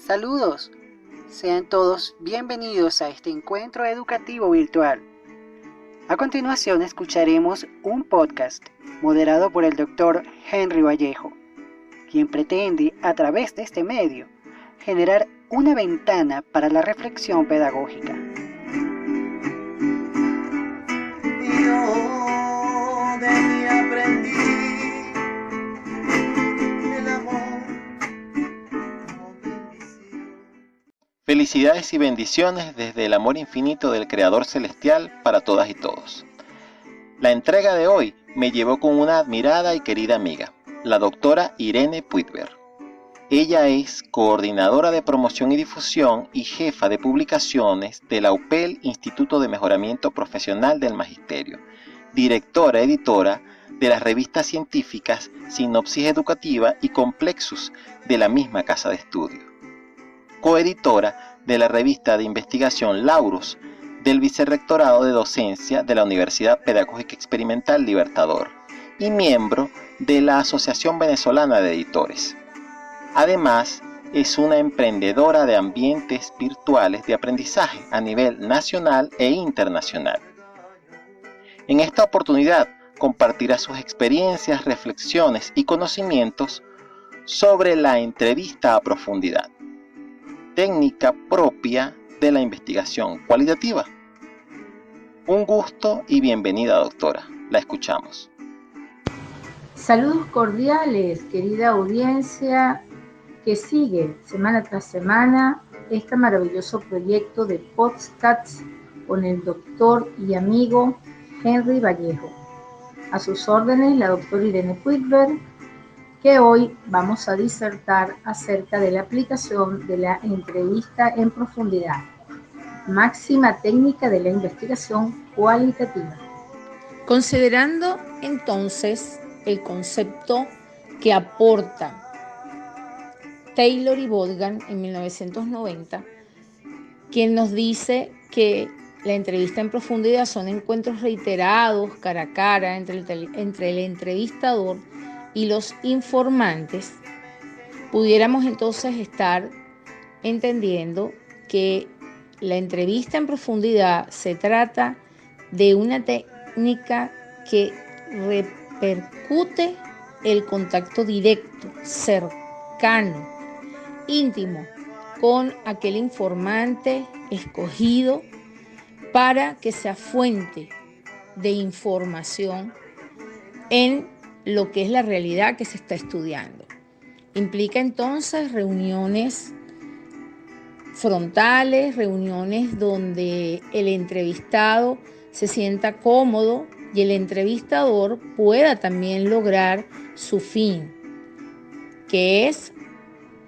Saludos, sean todos bienvenidos a este encuentro educativo virtual. A continuación escucharemos un podcast moderado por el Dr. Henry Vallejo, quien pretende, a través de este medio, generar una ventana para la reflexión pedagógica. Yo de mí aprendí el amor como bendición. Felicidades y bendiciones desde el amor infinito del Creador Celestial para todas y todos. La entrega de hoy me llevó con una admirada y querida amiga, la doctora Irene Puigvert. Ella es coordinadora de promoción y difusión y jefa de publicaciones de la UPEL Instituto de Mejoramiento Profesional del Magisterio, directora editora de las revistas científicas Sinopsis Educativa y Complexus de la misma casa de estudio, coeditora de la revista de investigación Laurus del Vicerrectorado de Docencia de la Universidad Pedagógica Experimental Libertador y miembro de la Asociación Venezolana de Editores. Además, es una emprendedora de ambientes virtuales de aprendizaje a nivel nacional e internacional. En esta oportunidad compartirá sus experiencias, reflexiones y conocimientos sobre la entrevista a profundidad, técnica propia de la investigación cualitativa. Un gusto y bienvenida, doctora. La escuchamos. Saludos cordiales, querida audiencia que sigue semana tras semana este maravilloso proyecto de podcasts con el doctor y amigo Henry Vallejo. A sus órdenes, la doctora Irene Puigvert, que hoy vamos a disertar acerca de la aplicación de la entrevista en profundidad, máxima técnica de la investigación cualitativa. Considerando entonces el concepto que aporta Taylor y Botgan en 1990, quien nos dice que la entrevista en profundidad son encuentros reiterados cara a cara entre el entrevistador y los informantes, pudiéramos entonces estar entendiendo que la entrevista en profundidad se trata de una técnica que repercute el contacto directo, cercano, íntimo con aquel informante escogido para que sea fuente de información en lo que es la realidad que se está estudiando. Implica entonces reuniones frontales, reuniones donde el entrevistado se sienta cómodo y el entrevistador pueda también lograr su fin, que es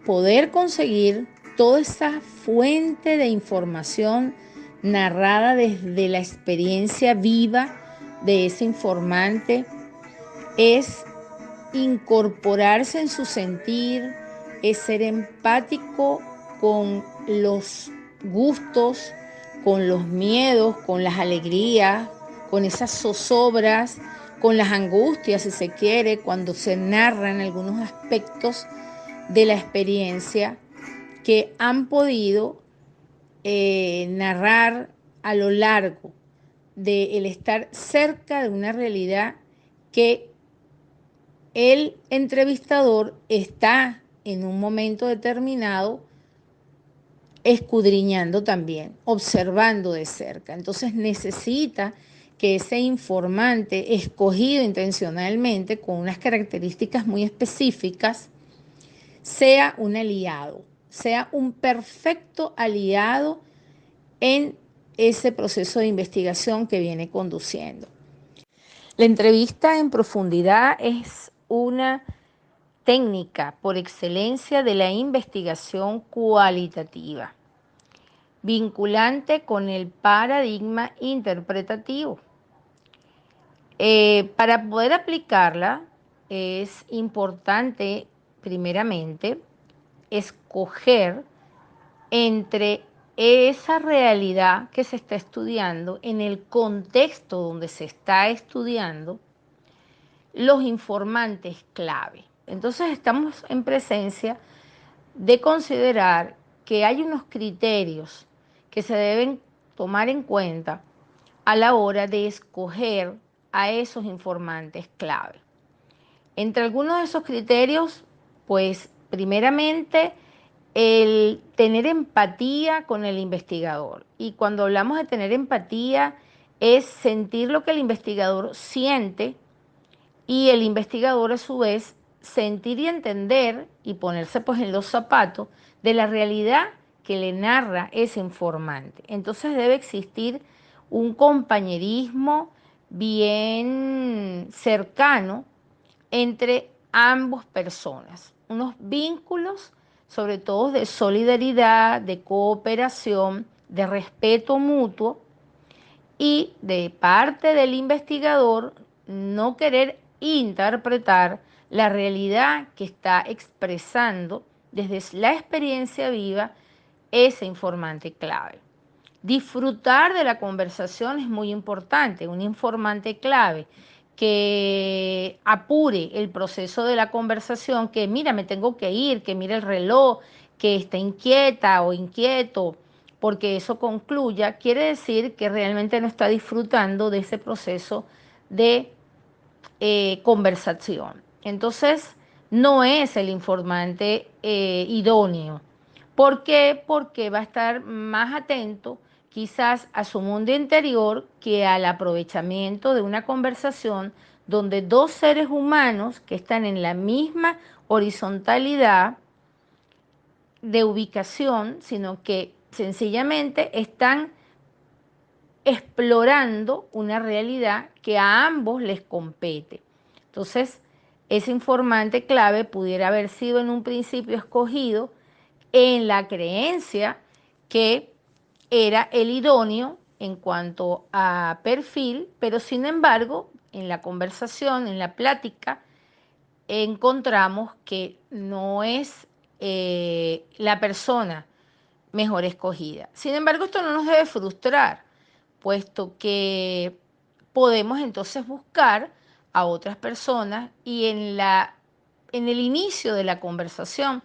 poder conseguir toda esa fuente de información narrada desde la experiencia viva de ese informante, es incorporarse en su sentir, es ser empático con los gustos, con los miedos, con las alegrías, con esas zozobras, con las angustias, si se quiere, cuando se narran algunos aspectos de la experiencia que han podido narrar a lo largo del estar cerca de una realidad que el entrevistador está en un momento determinado escudriñando también, observando de cerca. Entonces necesita que ese informante escogido intencionalmente con unas características muy específicas sea un aliado, sea un perfecto aliado en ese proceso de investigación que viene conduciendo. La entrevista en profundidad es una técnica por excelencia de la investigación cualitativa, vinculante con el paradigma interpretativo. Para poder aplicarla es importante, primeramente, escoger entre esa realidad que se está estudiando, en el contexto donde se está estudiando, los informantes clave. Entonces estamos en presencia de considerar que hay unos criterios que se deben tomar en cuenta a la hora de escoger a esos informantes clave. Entre algunos de esos criterios, pues primeramente el tener empatía con el investigador. Y cuando hablamos de tener empatía, es sentir lo que el investigador siente y el investigador a su vez sentir y entender y ponerse pues en los zapatos de la realidad que le narra ese informante. Entonces debe existir un compañerismo bien cercano entre ambas personas, unos vínculos sobre todo de solidaridad, de cooperación, de respeto mutuo y de parte del investigador no querer interpretar la realidad que está expresando desde la experiencia viva ese informante clave. Disfrutar de la conversación es muy importante. Un informante clave que apure el proceso de la conversación, que mira, me tengo que ir, que mire el reloj, que está inquieta o inquieto, porque eso concluya, quiere decir que realmente no está disfrutando de ese proceso de conversación. Entonces, no es el informante idóneo. ¿Por qué? Porque va a estar más atento quizás a su mundo interior que al aprovechamiento de una conversación donde dos seres humanos que están en la misma horizontalidad de ubicación, sino que sencillamente están explorando una realidad que a ambos les compete. Entonces, ese informante clave pudiera haber sido en un principio escogido en la creencia que era el idóneo en cuanto a perfil, pero sin embargo, en la conversación, en la plática, encontramos que no es la persona mejor escogida. Sin embargo, esto no nos debe frustrar, puesto que podemos entonces buscar a otras personas y en el inicio de la conversación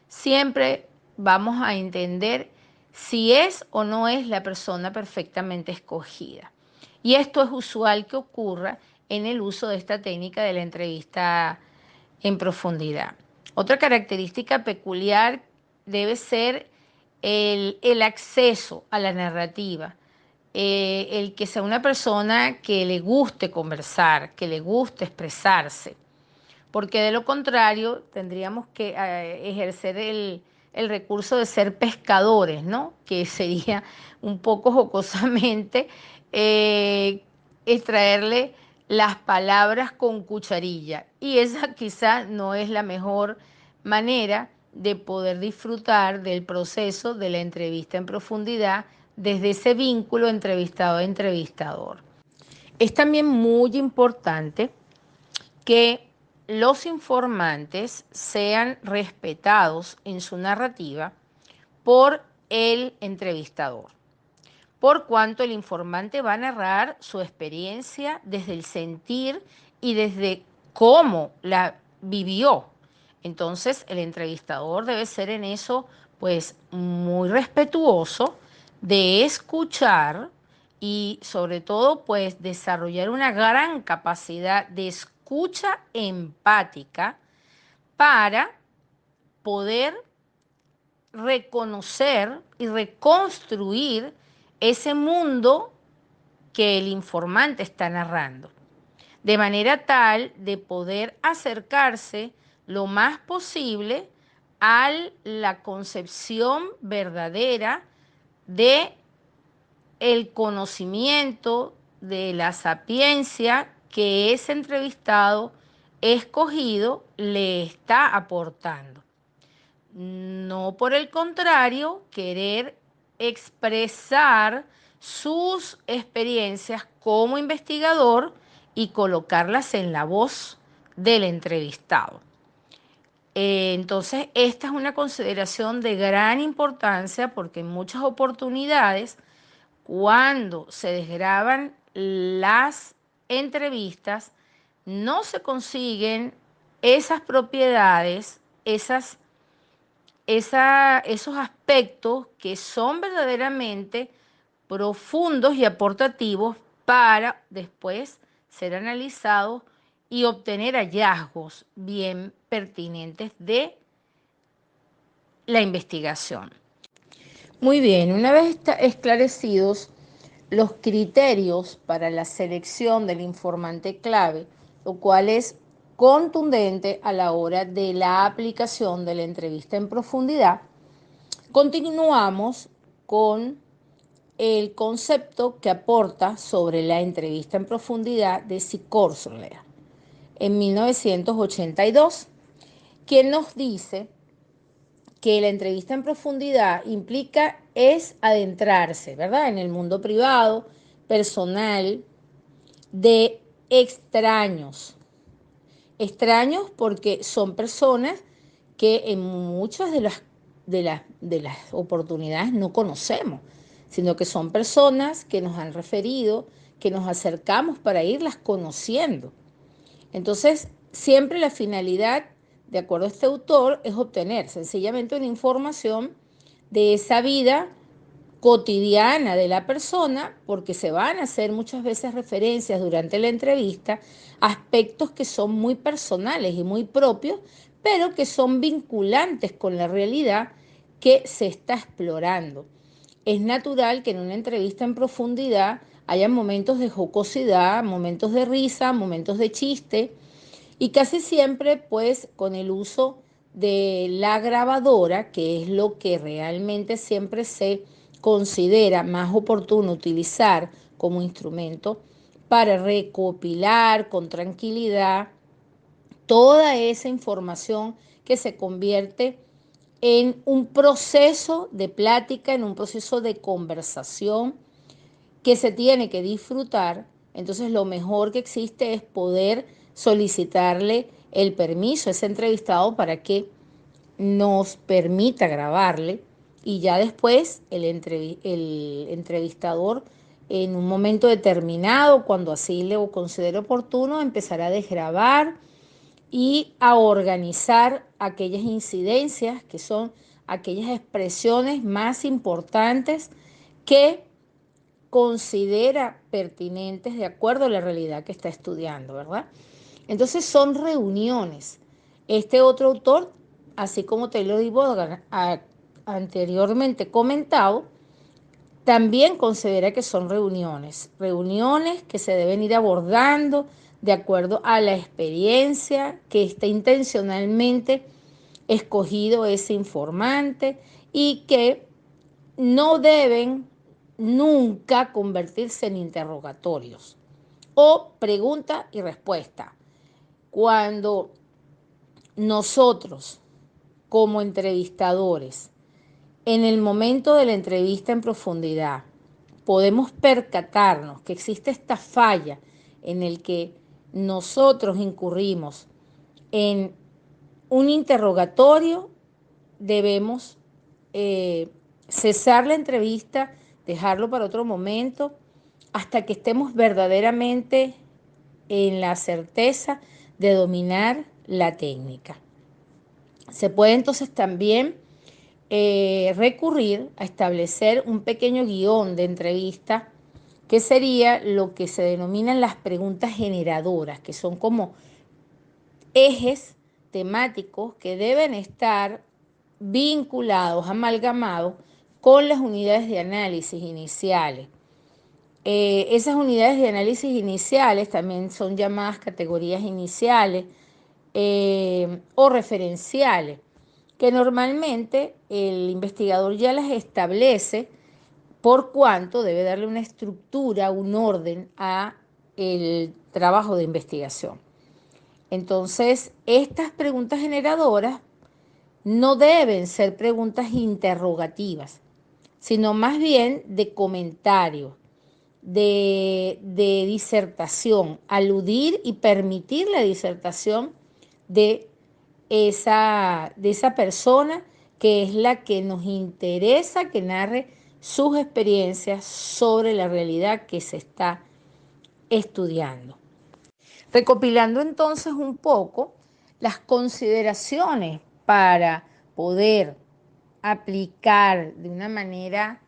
siempre vamos a entender si es o no es la persona perfectamente escogida. Y esto es usual que ocurra en el uso de esta técnica de la entrevista en profundidad. Otra característica peculiar debe ser el acceso a la narrativa, el que sea una persona que le guste conversar, que le guste expresarse, porque de lo contrario tendríamos que ejercer el recurso de ser pescadores, ¿no? Que sería un poco jocosamente extraerle las palabras con cucharilla. Y esa quizá no es la mejor manera de poder disfrutar del proceso de la entrevista en profundidad desde ese vínculo entrevistado-entrevistador. Es también muy importante que los informantes sean respetados en su narrativa por el entrevistador, por cuanto el informante va a narrar su experiencia desde el sentir y desde cómo la vivió. Entonces, el entrevistador debe ser en eso, pues, muy respetuoso de escuchar y, sobre todo, pues, desarrollar una gran capacidad de escucha empática para poder reconocer y reconstruir ese mundo que el informante está narrando, de manera tal de poder acercarse lo más posible a la concepción verdadera de el conocimiento, de la sapiencia que ese entrevistado escogido le está aportando. No por el contrario, querer expresar sus experiencias como investigador y colocarlas en la voz del entrevistado. Entonces, esta es una consideración de gran importancia porque en muchas oportunidades, cuando se desgraban las entrevistas, no se consiguen esas propiedades, esas esos aspectos que son verdaderamente profundos y aportativos para después ser analizados y obtener hallazgos bien pertinentes de la investigación. Muy bien, una vez esclarecidos los criterios para la selección del informante clave, lo cual es contundente a la hora de la aplicación de la entrevista en profundidad, continuamos con el concepto que aporta sobre la entrevista en profundidad de Sikorsler en 1982, quien nos dice que la entrevista en profundidad implica es adentrarse, ¿verdad?, en el mundo privado, personal, de extraños. Extraños porque son personas que en muchas de las oportunidades no conocemos, sino que son personas que nos han referido, que nos acercamos para irlas conociendo. Entonces, siempre la finalidad, de acuerdo a este autor, es obtener sencillamente una información de esa vida cotidiana de la persona, porque se van a hacer muchas veces referencias durante la entrevista a aspectos que son muy personales y muy propios, pero que son vinculantes con la realidad que se está explorando. Es natural que en una entrevista en profundidad haya momentos de jocosidad, momentos de risa, momentos de chiste, y casi siempre pues con el uso de la grabadora, que es lo que realmente siempre se considera más oportuno utilizar como instrumento para recopilar con tranquilidad toda esa información que se convierte en un proceso de plática, en un proceso de conversación que se tiene que disfrutar. Entonces lo mejor que existe es poder solicitarle el permiso a ese entrevistado para que nos permita grabarle, y ya después el entrevistador en un momento determinado, cuando así le considere oportuno, empezará a desgrabar y a organizar aquellas incidencias que son aquellas expresiones más importantes que considera pertinentes de acuerdo a la realidad que está estudiando, ¿verdad? Entonces son reuniones. Este otro autor, así como Taylor y Bogan anteriormente comentado, también considera que son reuniones, reuniones que se deben ir abordando de acuerdo a la experiencia que está intencionalmente escogido ese informante, y que no deben nunca convertirse en interrogatorios o pregunta y respuesta. Cuando nosotros, como entrevistadores, en el momento de la entrevista en profundidad, podemos percatarnos que existe esta falla en el que nosotros incurrimos en un interrogatorio, debemos cesar la entrevista, dejarlo para otro momento, hasta que estemos verdaderamente en la certeza de dominar la técnica. Se puede entonces también recurrir a establecer un pequeño guión de entrevista, que sería lo que se denominan las preguntas generadoras, que son como ejes temáticos que deben estar vinculados, amalgamados con las unidades de análisis iniciales. Esas unidades de análisis iniciales también son llamadas categorías iniciales o referenciales, que normalmente el investigador ya las establece, por cuanto debe darle una estructura, un orden a el trabajo de investigación. Entonces, estas preguntas generadoras no deben ser preguntas interrogativas, sino más bien de comentario, de disertación, aludir y permitir la disertación de esa persona, que es la que nos interesa que narre sus experiencias sobre la realidad que se está estudiando. Recopilando entonces un poco las consideraciones para poder aplicar de una manera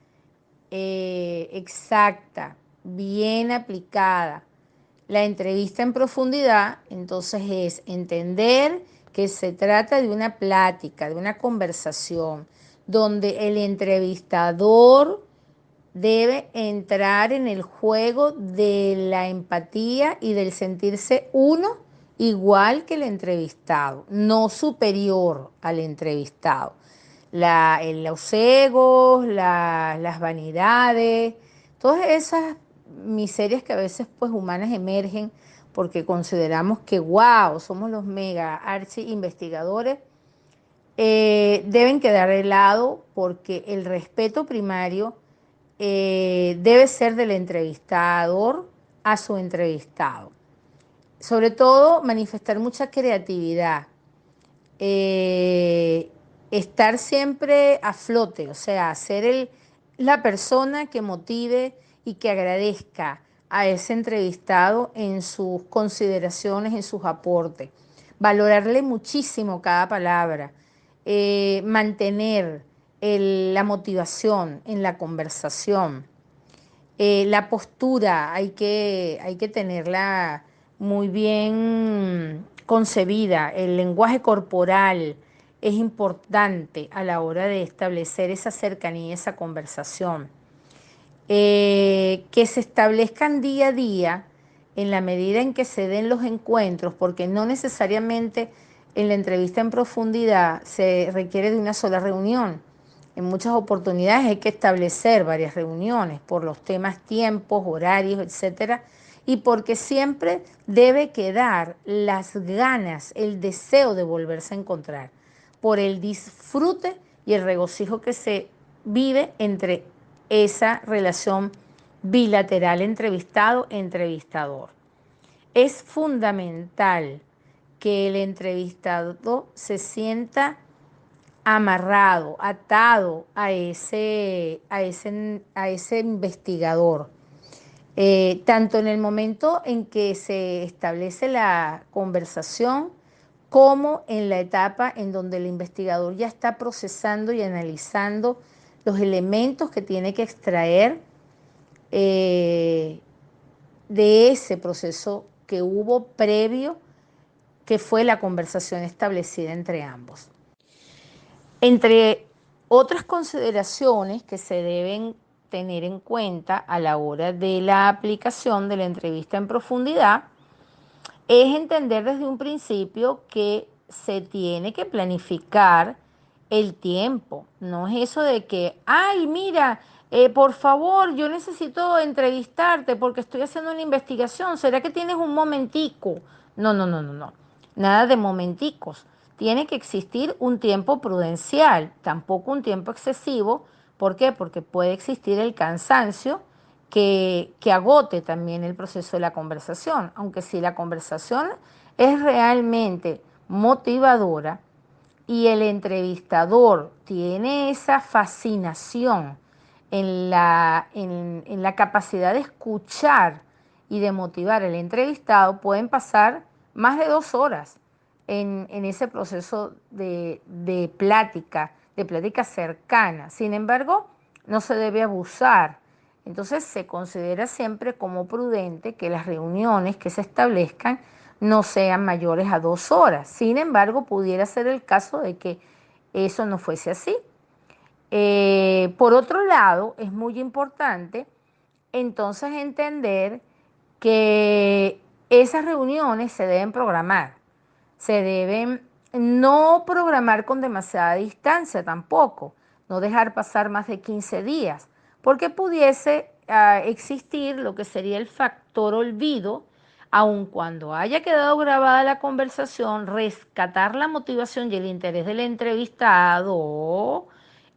exacta, bien aplicada, la entrevista en profundidad, entonces es entender que se trata de una plática, de una conversación, donde el entrevistador debe entrar en el juego de la empatía y del sentirse uno igual que el entrevistado, no superior al entrevistado. Los egos, las vanidades, todas esas miserias que a veces pues humanas emergen porque consideramos que wow, somos los mega archi investigadores, deben quedar de lado porque el respeto primario debe ser del entrevistador a su entrevistado. Sobre todo manifestar mucha creatividad, eh, estar siempre a flote, o sea, ser la persona que motive y que agradezca a ese entrevistado en sus consideraciones, en sus aportes. Valorarle muchísimo cada palabra, mantener la motivación en la conversación. La postura hay que tenerla muy bien concebida. El lenguaje corporal es importante a la hora de establecer esa cercanía, esa conversación. Que se establezcan día a día en la medida en que se den los encuentros, porque no necesariamente en la entrevista en profundidad se requiere de una sola reunión. En muchas oportunidades hay que establecer varias reuniones por los temas, tiempos, horarios, etcétera, y porque siempre debe quedar las ganas, el deseo de volverse a encontrar, por el disfrute y el regocijo que se vive entre esa relación bilateral entrevistado-entrevistador. Es fundamental que el entrevistado se sienta amarrado, atado a ese investigador. Tanto en el momento en que se establece la conversación como en la etapa en donde el investigador ya está procesando y analizando los elementos que tiene que extraer de ese proceso que hubo previo, que fue la conversación establecida entre ambos. Entre otras consideraciones que se deben tener en cuenta a la hora de la aplicación de la entrevista en profundidad, es entender desde un principio que se tiene que planificar el tiempo. No es eso de que, ay, mira, por favor, yo necesito entrevistarte porque estoy haciendo una investigación. ¿Será que tienes un momentico? No, no, no, no, no. Nada de momenticos. Tiene que existir un tiempo prudencial, tampoco un tiempo excesivo. ¿Por qué? Porque puede existir el cansancio que agote también el proceso de la conversación, aunque si la conversación es realmente motivadora y el entrevistador tiene esa fascinación en la capacidad de escuchar y de motivar al entrevistado, pueden pasar más de 2 horas en ese proceso de plática cercana. Sin embargo, no se debe abusar. Entonces se considera siempre como prudente que las reuniones que se establezcan no sean mayores a 2 horas. Sin embargo, pudiera ser el caso de que eso no fuese así. Por otro lado, es muy importante entonces entender que esas reuniones se deben programar. Se deben no programar con demasiada distancia tampoco, no dejar pasar más de 15 días, porque pudiese existir lo que sería el factor olvido, aun cuando haya quedado grabada la conversación, rescatar la motivación y el interés del entrevistado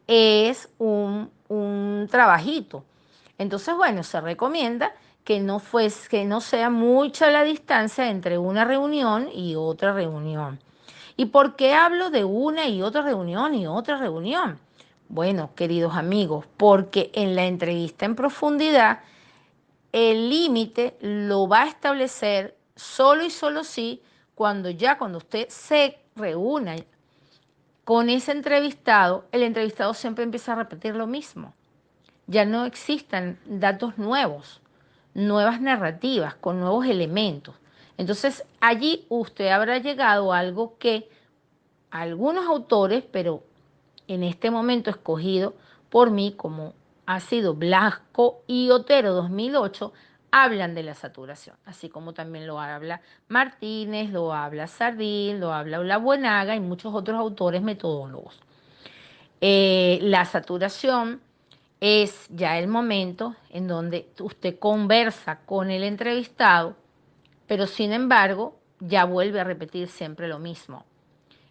es un trabajito. Entonces, bueno, se recomienda que no sea mucha la distancia entre una reunión y otra reunión. ¿Y por qué hablo de una y otra reunión y otra reunión? Bueno, queridos amigos, porque en la entrevista en profundidad el límite lo va a establecer solo y solo sí cuando usted se reúna con ese entrevistado, el entrevistado siempre empieza a repetir lo mismo. Ya no existen datos nuevos, nuevas narrativas, con nuevos elementos. Entonces, allí usted habrá llegado a algo que algunos autores, pero en este momento escogido por mí como ha sido Blasco y Otero 2008, hablan de la saturación, así como también lo habla Martínez, lo habla Sardín, lo habla Olabuenaga y muchos otros autores metodólogos. La saturación es ya el momento en donde usted conversa con el entrevistado, pero sin embargo ya vuelve a repetir siempre lo mismo.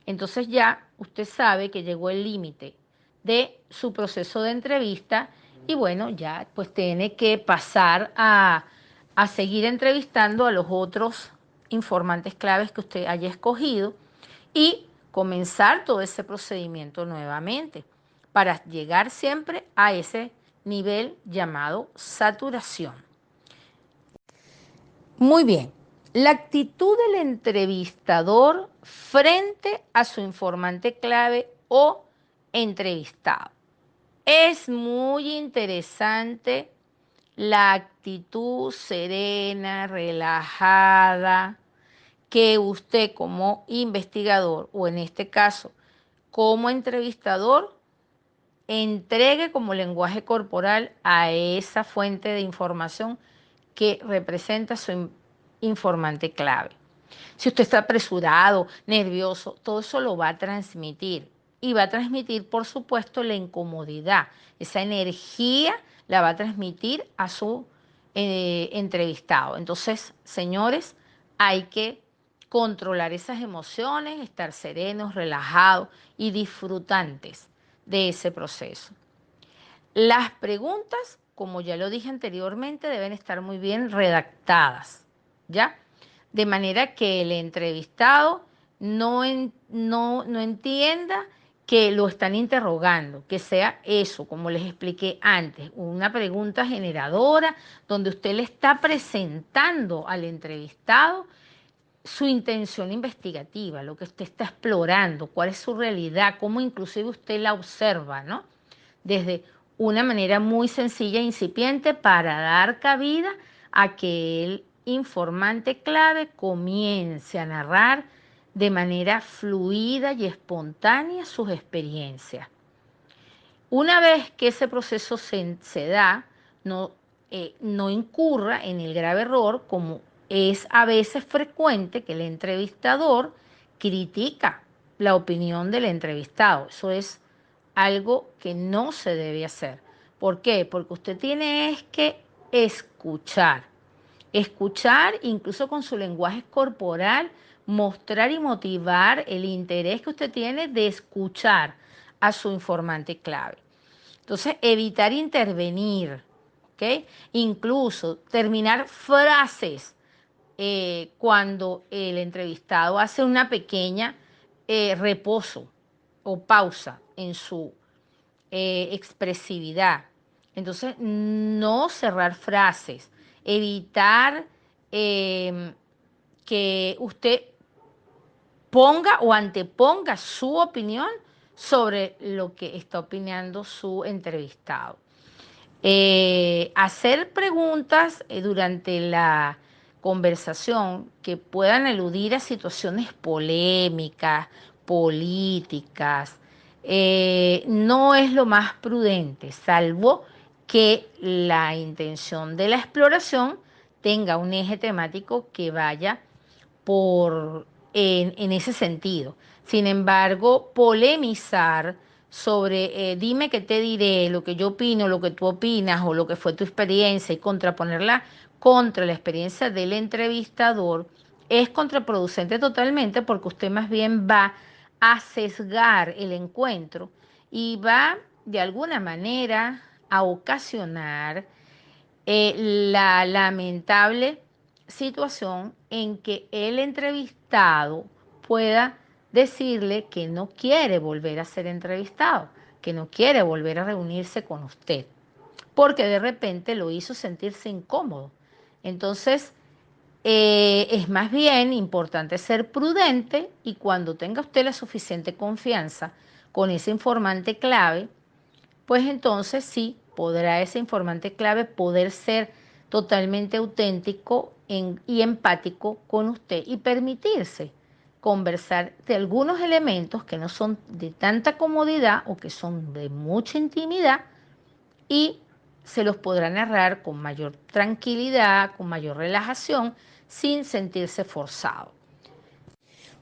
Entonces ya usted sabe que llegó el límite de su proceso de entrevista y bueno, ya pues tiene que pasar a seguir entrevistando a los otros informantes claves que usted haya escogido y comenzar todo ese procedimiento nuevamente para llegar siempre a ese nivel llamado saturación. Muy bien, la actitud del entrevistador frente a su informante clave o entrevistado. Es muy interesante la actitud serena, relajada, que usted como investigador o en este caso como entrevistador entregue como lenguaje corporal a esa fuente de información que representa su informante clave. Si usted está apresurado, nervioso, todo eso lo va a transmitir. Y va a transmitir, por supuesto, la incomodidad. Esa energía la va a transmitir a su entrevistado. Entonces, señores, hay que controlar esas emociones, estar serenos, relajados y disfrutantes de ese proceso. Las preguntas, como ya lo dije anteriormente, deben estar muy bien redactadas, ¿ya? De manera que el entrevistado no entienda que lo están interrogando, que sea eso, como les expliqué antes, una pregunta generadora donde usted le está presentando al entrevistado su intención investigativa, lo que usted está explorando, cuál es su realidad, cómo inclusive usted la observa, ¿no? Desde una manera muy sencilla e incipiente para dar cabida a que el informante clave comience a narrar de manera fluida y espontánea sus experiencias. Una vez que ese proceso se da, no incurra en el grave error, como es a veces frecuente, que el entrevistador critica la opinión del entrevistado. Eso es algo que no se debe hacer. ¿Por qué? Porque usted tiene que escuchar incluso con su lenguaje corporal, mostrar y motivar el interés que usted tiene de escuchar a su informante clave. Entonces, evitar intervenir, ¿ok? Incluso terminar frases cuando el entrevistado hace una pequeña reposo o pausa en su expresividad. Entonces, no cerrar frases, evitar que usted ponga o anteponga su opinión sobre lo que está opinando su entrevistado. Hacer preguntas durante la conversación que puedan eludir a situaciones polémicas, políticas, no es lo más prudente, salvo que la intención de la exploración tenga un eje temático que vaya en ese sentido. Sin embargo, polemizar sobre dime qué te diré, lo que yo opino, lo que tú opinas o lo que fue tu experiencia y contraponerla contra la experiencia del entrevistador es contraproducente totalmente, porque usted más bien va a sesgar el encuentro y va de alguna manera a ocasionar la lamentable situación en que el entrevistado pueda decirle que no quiere volver a ser entrevistado, que no quiere volver a reunirse con usted, porque de repente lo hizo sentirse incómodo. Entonces, Es más bien importante ser prudente y cuando tenga usted la suficiente confianza con ese informante clave, pues entonces sí podrá ese informante clave poder ser totalmente auténtico y empático con usted y permitirse conversar de algunos elementos que no son de tanta comodidad o que son de mucha intimidad y se los podrá narrar con mayor tranquilidad, con mayor relajación, sin sentirse forzado.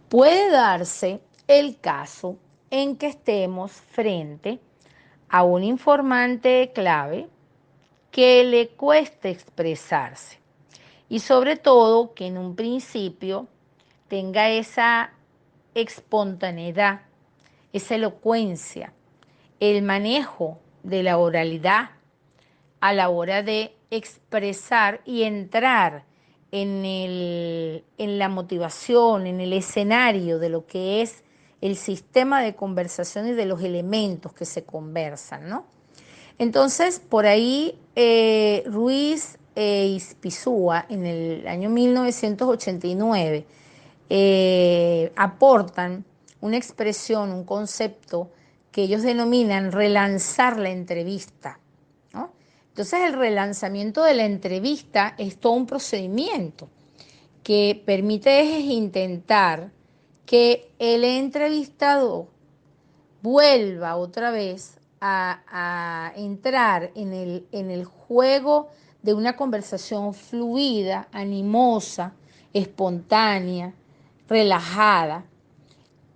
Puede darse el caso en que estemos frente a un informante clave que le cueste expresarse y sobre todo que en un principio tenga esa espontaneidad, esa elocuencia, el manejo de la oralidad a la hora de expresar y entrar en la motivación, en el escenario de lo que es el sistema de conversación y de los elementos que se conversan, ¿no? Entonces, por ahí Ruiz e Ispizúa, en el año 1989, aportan una expresión, un concepto que ellos denominan relanzar la entrevista, ¿no? Entonces, el relanzamiento de la entrevista es todo un procedimiento que permite intentar que el entrevistado vuelva otra vez a entrar en el juego de una conversación fluida, animosa, espontánea, relajada.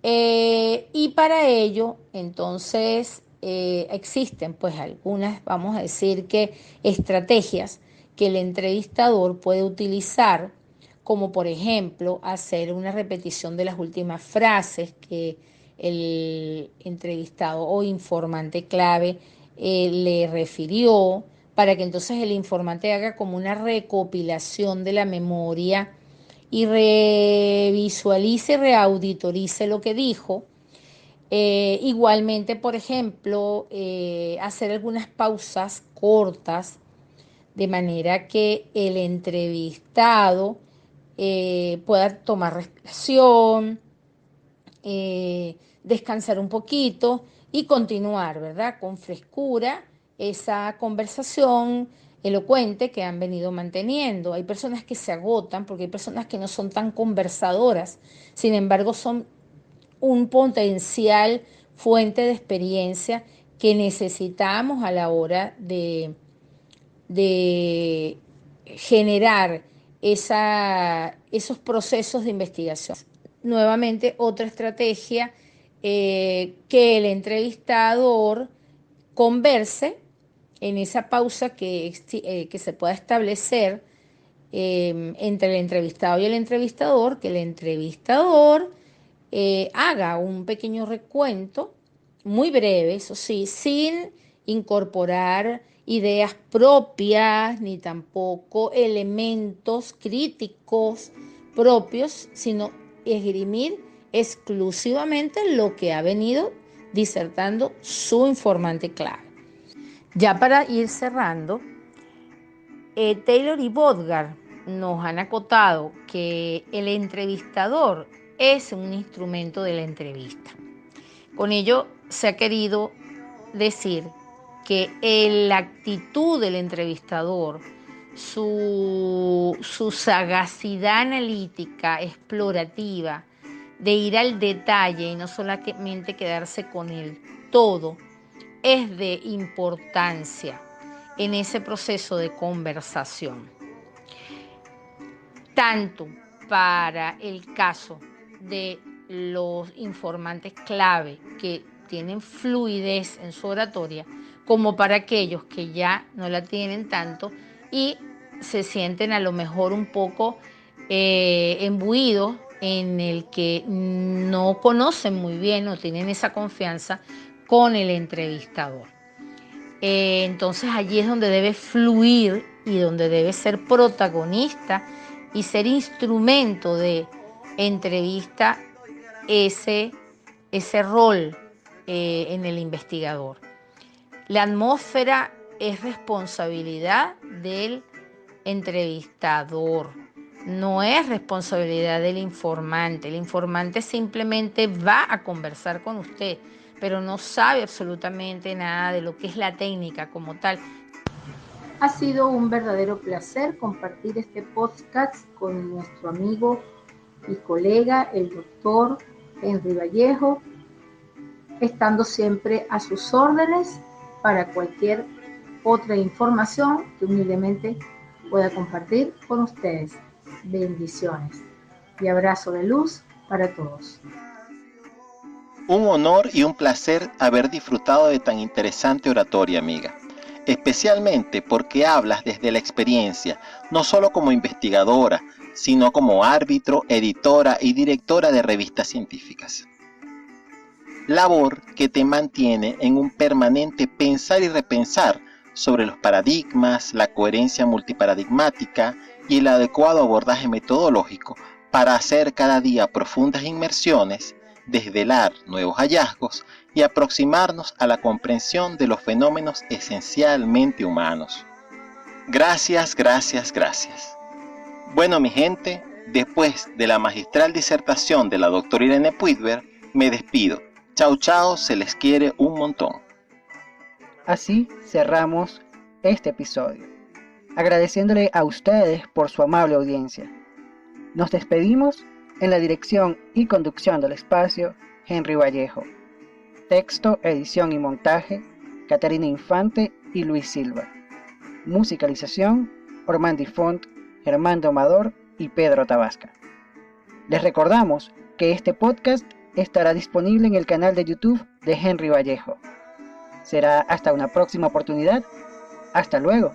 Y para ello, entonces, existen pues algunas, vamos a decir que estrategias que el entrevistador puede utilizar, como por ejemplo hacer una repetición de las últimas frases que el entrevistado o informante clave le refirió, para que entonces el informante haga como una recopilación de la memoria y revisualice, reauditorice lo que dijo. Igualmente, por ejemplo, hacer algunas pausas cortas de manera que el entrevistado pueda tomar respiración, descansar un poquito y continuar, ¿verdad? Con frescura esa conversación elocuente que han venido manteniendo. Hay personas que se agotan porque hay personas que no son tan conversadoras, sin embargo son un potencial fuente de experiencia que necesitamos a la hora de generar esos procesos de investigación. Nuevamente, otra estrategia, que el entrevistador converse en esa pausa que se pueda establecer entre el entrevistado y el entrevistador, que el entrevistador haga un pequeño recuento, muy breve, eso sí, sin incorporar ideas propias ni tampoco elementos críticos propios, sino esgrimir exclusivamente lo que ha venido disertando su informante clave. Ya para ir cerrando, Taylor y Bodgar nos han acotado que el entrevistador es un instrumento de la entrevista. Con ello se ha querido decir que la actitud del entrevistador, su sagacidad analítica, explorativa, de ir al detalle y no solamente quedarse con el todo, es de importancia en ese proceso de conversación. Tanto para el caso de los informantes clave que tienen fluidez en su oratoria, como para aquellos que ya no la tienen tanto y se sienten a lo mejor un poco embuidos en el que no conocen muy bien o tienen esa confianza con el entrevistador. Entonces allí es donde debe fluir y donde debe ser protagonista y ser instrumento de entrevista ese rol en el investigador. La atmósfera es responsabilidad del entrevistador. no es responsabilidad del informante. El informante simplemente va a conversar con usted, pero no sabe absolutamente nada de lo que es la técnica como tal. Ha sido un verdadero placer compartir este podcast con nuestro amigo y colega, el doctor Henry Vallejo, estando siempre a sus órdenes para cualquier otra información que humildemente pueda compartir con ustedes. Bendiciones y abrazo de luz para todos. Un honor y un placer haber disfrutado de tan interesante oratoria, amiga. Especialmente porque hablas desde la experiencia, no solo como investigadora, sino como árbitro, editora y directora de revistas científicas. Labor que te mantiene en un permanente pensar y repensar sobre los paradigmas, la coherencia multiparadigmática y el adecuado abordaje metodológico para hacer cada día profundas inmersiones, desvelar nuevos hallazgos y aproximarnos a la comprensión de los fenómenos esencialmente humanos. Gracias, gracias, gracias. Bueno, mi gente, después de la magistral disertación de la doctora Irene Puigver, me despido. Chao, chao, se les quiere un montón. Así cerramos este episodio, agradeciéndole a ustedes por su amable audiencia. Nos despedimos en la dirección y conducción del espacio, Henry Vallejo. Texto, edición y montaje, Catarina Infante y Luis Silva. Musicalización, Ormandi Font, Germán Domador y Pedro Tabasca. Les recordamos que este podcast estará disponible en el canal de YouTube de Henry Vallejo. Será hasta una próxima oportunidad. Hasta luego.